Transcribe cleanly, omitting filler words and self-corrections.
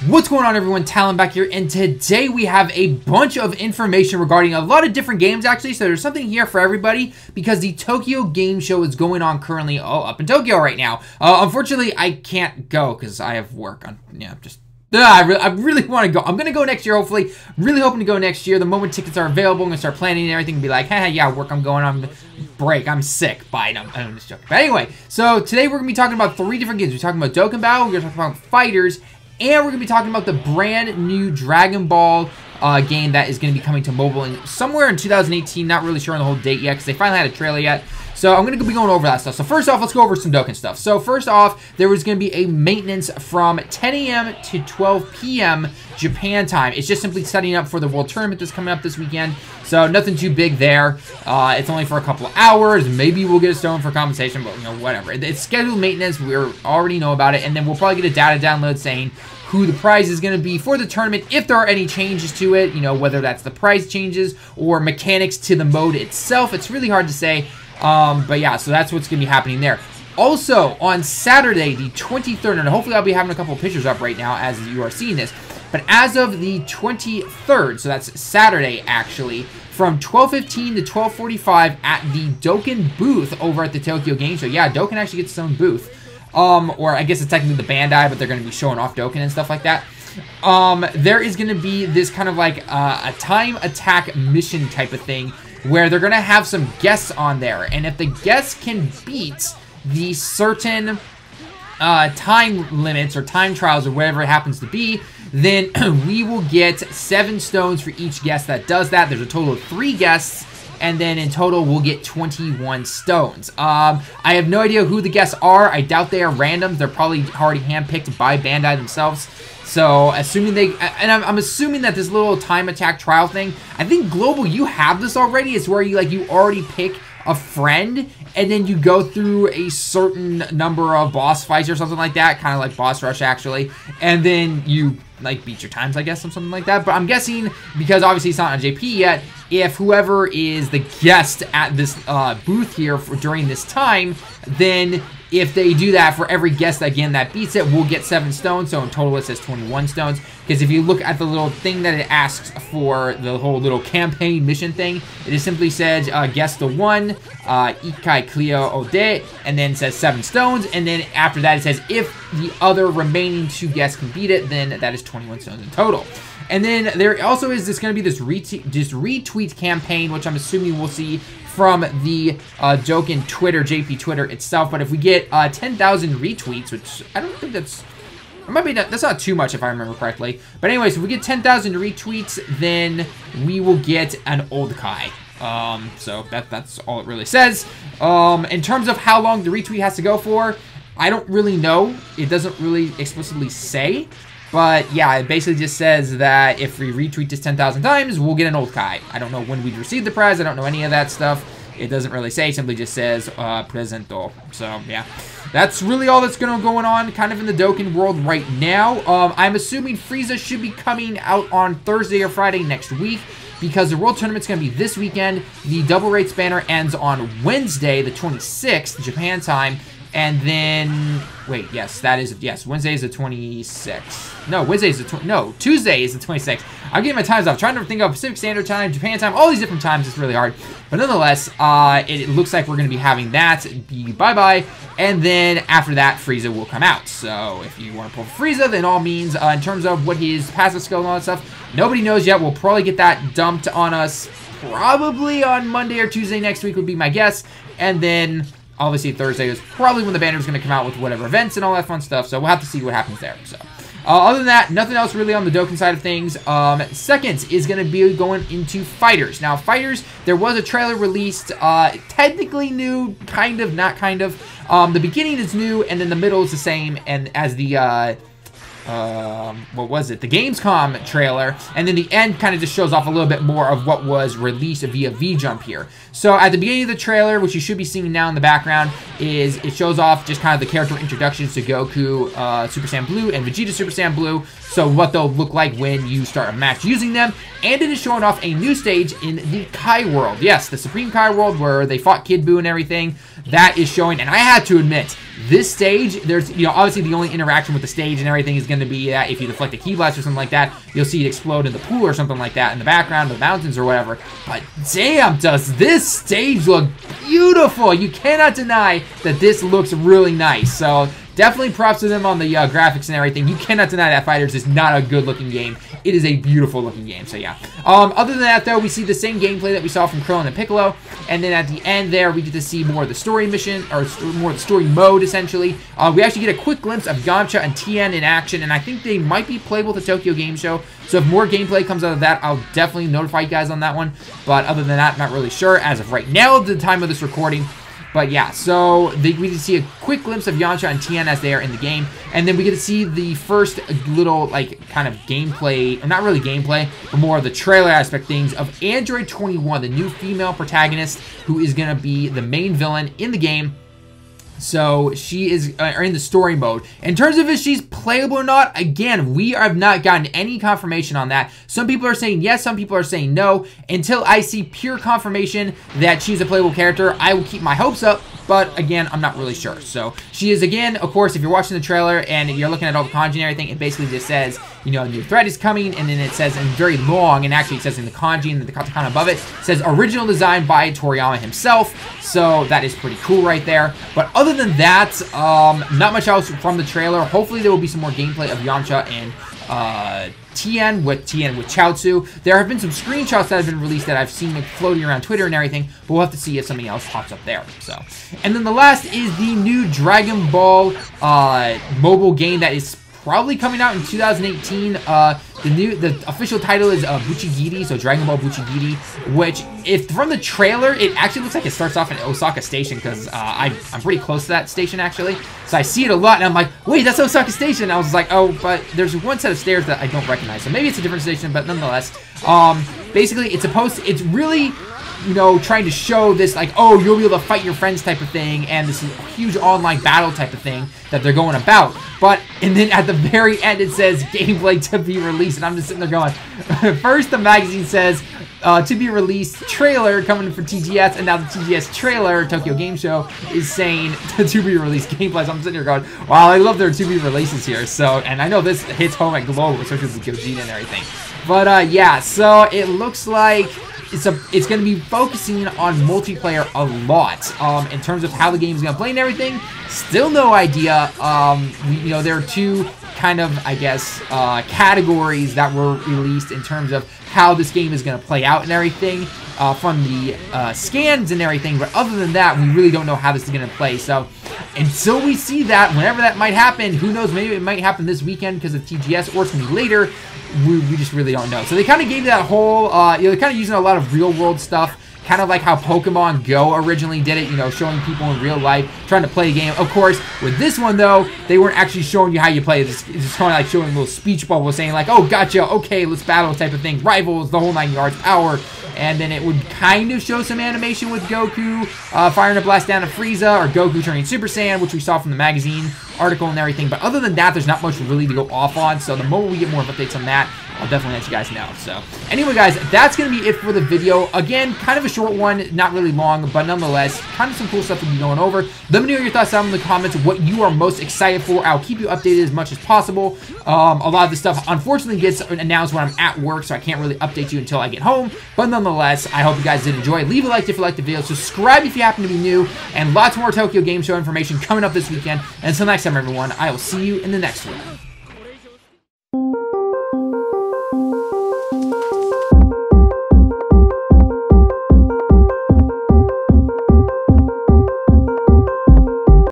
What's going on, everyone? Talon back here, and today we have a bunch of information regarding a lot of different games, actually. So there's something here for everybody because the Tokyo Game Show is going on currently up in Tokyo right now. Unfortunately, I can't go because I have work on. I really want to go. I'm going to go next year, hopefully. Really hoping to go next year. The moment tickets are available, I'm going to start planning and everything and be like, hey, yeah, work, I'm going on break. I'm sick. Bye. No, I'm just joking. But anyway, so today we're going to be talking about 3 different games. We're talking about Dokkan Battle, we're going to talk about FighterZ, and we're going to be talking about the brand new Dragon Ball game that is going to be coming to mobile somewhere in 2018. Not really sure on the whole date yet because they finally had a trailer yet. So I'm going to be going over that stuff. So first off, let's go over some Dokkan stuff. So first off, there was going to be a maintenance from 10 a.m. to 12 p.m. Japan time. It's just simply setting up for the World Tournament that's coming up this weekend. So nothing too big there. It's only for a couple of hours. Maybe we'll get a stone for compensation, but whatever. It's scheduled maintenance. We already know about it. And then we'll probably get a data download saying who the prize is going to be for the tournament, if there are any changes to it, whether that's the prize changes or mechanics to the mode itself. It's really hard to say. But yeah, so that's what's going to be happening there. Also, on Saturday, the 23rd, and hopefully I'll be having a couple of pictures up right now as you are seeing this, but as of the 23rd, so that's Saturday, actually, from 12:15 to 12:45 at the Dokkan booth over at the Tokyo Game Show. Yeah, Dokkan actually gets its own booth. Or I guess it's technically the Bandai, but they're going to be showing off Dokkan and stuff like that. There is going to be this kind of like a time attack mission type of thing where they're going to have some guests on there. And if the guests can beat the certain time limits or time trials or whatever it happens to be, then we will get 7 stones for each guest that does that. There's a total of 3 guests, and then in total we'll get 21 stones. I have no idea who the guests are. I doubt they are randoms. They're probably already handpicked by Bandai themselves. So, assuming I'm assuming that this little time attack trial thing, I think Global, you have this already. It's where you already pick a friend, and then you go through a certain number of boss fights or something like that, kind of like Boss Rush, actually, and then you, beat your times, I guess, or something like that. But I'm guessing, because obviously it's not on JP yet, if whoever is the guest at this booth here during this time, then if they do that for every guest, again, that beats it, we'll get 7 stones. So in total, it says 21 stones. Because if you look at the little thing that it asks for, the whole little campaign mission thing, it just simply says, guess the 1, Ikai Clio Ode, and then it says 7 stones. And then after that, it says, if the other remaining 2 guests can beat it, then that is 21 stones in total. And then there also is going to be this retweet campaign, which I'm assuming we'll see from the Dokkan Twitter, JP Twitter itself. But if we get 10,000 retweets, which I don't think that's not too much if I remember correctly. But anyways, if we get 10,000 retweets, then we will get an old Kai. So that's all it really says. In terms of how long the retweet has to go for, I don't really know. It doesn't really explicitly say. But yeah, it basically just says that if we retweet this 10,000 times, we'll get an old Kai. I don't know when we'd receive the prize. I don't know any of that stuff. It doesn't really say. It simply just says presento. So yeah, that's really all that's going on kind of in the Dokkan world right now. I'm assuming Frieza should be coming out on Thursday or Friday next week, because the World Tournament's going to be this weekend. The Double Rates banner ends on Wednesday, the 26th, Japan time. And then, wait, yes, Wednesday is the 26th. No, Tuesday is the 26th. I'm getting my times off. I'm trying to think of Pacific Standard Time, Japan time, all these different times. It's really hard. But nonetheless, it looks like we're going to be having that be bye-bye. And then after that, Frieza will come out. So if you want to pull Frieza, then all means, in terms of what his passive skill and all that stuff, nobody knows yet. We'll probably get that dumped on us probably on Monday or Tuesday next week would be my guess. And then obviously, Thursday is probably when the banner is going to come out with whatever events and all that fun stuff. So we'll have to see what happens there. So other than that, nothing else really on the Dokkan side of things. Second is going to be going into FighterZ. Now, FighterZ, there was a trailer released, technically new, kind of, not kind of. The beginning is new, and then the middle is the same, and as the what was it? The Gamescom trailer, and then the end kind of just shows off a little bit more of what was released via V-Jump here. So at the beginning of the trailer, which you should be seeing now in the background, is it shows off just kind of the character introductions to Goku, Super Saiyan Blue, and Vegeta Super Saiyan Blue, so what they'll look like when you start a match using them, and it is showing off a new stage in the Kai World. Yes, the Supreme Kai World where they fought Kid Buu and everything, that is showing, and I had to admit, this stage, there's, you know, obviously the only interaction with the stage and everything is going to be that if you deflect a key blast or something like that, you'll see it explode in the pool or something like that in the background, the mountains or whatever. But damn, does this stage look beautiful. You cannot deny that this looks really nice. So definitely props to them on the graphics and everything. You cannot deny that FighterZ is not a good-looking game. It is a beautiful-looking game, so yeah. Other than that, though, we see the same gameplay that we saw from Krillin and Piccolo, and then at the end there, we get to see more of the story mission, or more of the story mode, essentially. We actually get a quick glimpse of Yamcha and Tien in action, and I think they might be playable at the Tokyo Game Show, so if more gameplay comes out of that, I'll definitely notify you guys on that one, but other than that, not really sure as of right now at the time of this recording. But yeah, so we get to see a quick glimpse of Yamcha and Tien as they are in the game, and then we get to see the first little, like, kind of gameplay, or not really gameplay, but more of the trailer aspect things of Android 21, the new female protagonist who is going to be the main villain in the game. So she is in the story mode. In terms of if she's playable or not, again, we have not gotten any confirmation on that. Some people are saying yes, some people are saying no. Until I see pure confirmation that she's a playable character, I will keep my hopes up. But again, I'm not really sure. So she is, again, of course, if you're watching the trailer and you're looking at all the kanji and everything, it basically just says, you know, a new threat is coming, and then it says, and very long, and actually it says in the kanji and the katakana above it, says original design by Toriyama himself. So that is pretty cool right there. But other than that, not much else from the trailer. Hopefully there will be some more gameplay of Yamcha and Tien with Chaozu. There have been some screenshots that have been released that I've seen like, floating around Twitter and everything, but we'll have to see if something else pops up there. So, and then the last is the new Dragon Ball mobile game that is probably coming out in 2018. The official title is Bucchigiri, so Dragon Ball Bucchigiri, which, if from the trailer, it actually looks like it starts off in Osaka Station, because I'm pretty close to that station, actually. So I see it a lot, and I'm like, wait, that's Osaka Station. I was like, oh, but there's one set of stairs that I don't recognize, so maybe it's a different station, but nonetheless, basically, it's really, you know, trying to show this, like, oh, you'll be able to fight your friends type of thing, and this huge online battle type of thing that they're going about. But, and then at the very end, it says gameplay to be released, and I'm just sitting there going, first the magazine says, to be released trailer coming for TGS, and now the TGS trailer, Tokyo Game Show, is saying to be released gameplay. So I'm sitting here going, wow, I love their to be releases here. So, and I know this hits home at Global, especially with Gogeta and everything. But, yeah, so it looks like it's going to be focusing on multiplayer a lot in terms of how the game is going to play and everything. Still no idea. You know, there are two kind of, I guess, categories that were released in terms of how this game is going to play out and everything from the scans and everything. But other than that, we really don't know how this is going to play. So until we see that, whenever that might happen, who knows, maybe it might happen this weekend because of TGS, or it's going to be later. We just really don't know. So they kind of gave that whole, you know, they're kind of using a lot of real world stuff, kind of like how Pokemon Go originally did it, you know, showing people in real life trying to play a game. Of course, with this one, though, they weren't actually showing you how you play. It's just kind of like showing a little speech bubble saying like, oh, gotcha, okay, let's battle type of thing, rivals, the whole 9 yards, power. And then it would kind of show some animation with Goku firing a blast down to Frieza, or Goku turning Super Saiyan, which we saw from the magazine article and everything. But other than that, there's not much really to go off on. So the moment we get more updates on that, I'll definitely let you guys know. So anyway, guys, that's going to be it for the video. Again, kind of a short one, not really long, but nonetheless, kind of some cool stuff to be going over. Let me know your thoughts down in the comments, what you are most excited for. I'll keep you updated as much as possible. A lot of this stuff, unfortunately, gets announced when I'm at work, so I can't really update you until I get home. But nonetheless, I hope you guys did enjoy. Leave a like if you liked the video. Subscribe if you happen to be new. And lots more Tokyo Game Show information coming up this weekend. And until next time, everyone, I will see you in the next one.